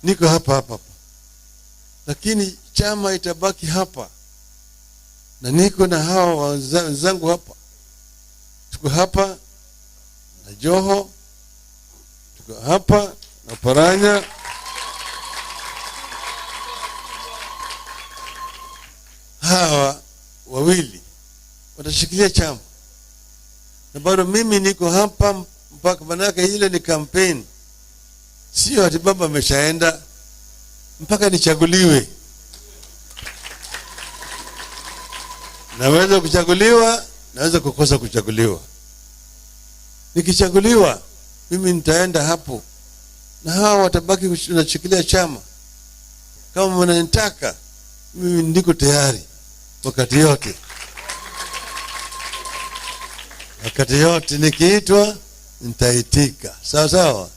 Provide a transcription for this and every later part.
niko hapa, lakini chama itabaki hapa, na niko na hawa wenzangu hapa. Tuko hapa na Joho, tuko hapa na Paranya, hawa wawili watashikilia chama, na bado mimi niko hapa mpaka, manake ile ni campaign, sio ati baba ameshaenda, mpaka nichaguliwe. Naweza kuchaguliwa, naweza kukosa kuchaguliwa. Nikichaguliwa mimi nitaenda hapo, na hawa watabaki kushikilia chama. Kama mnanitaka, mimi ndiko tayari wakati yote. Wakati yote nikiitwa nitaitika. Sawa sawa.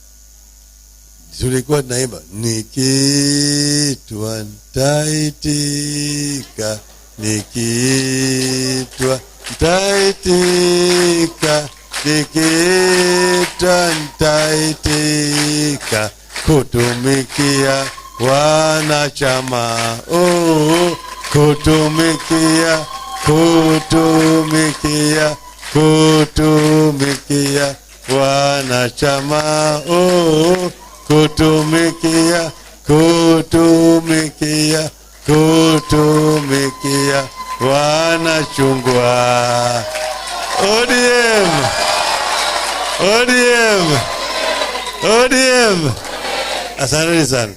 Tulikuwa tunaimba nikiitwa nitaitika, nikiitwa nitaitika, nikiitwa nitaitika kutumikia wanachama. Oh, kutumikia wanachama. Oh, kutumikia wanachungwa. ODM. Asante sana.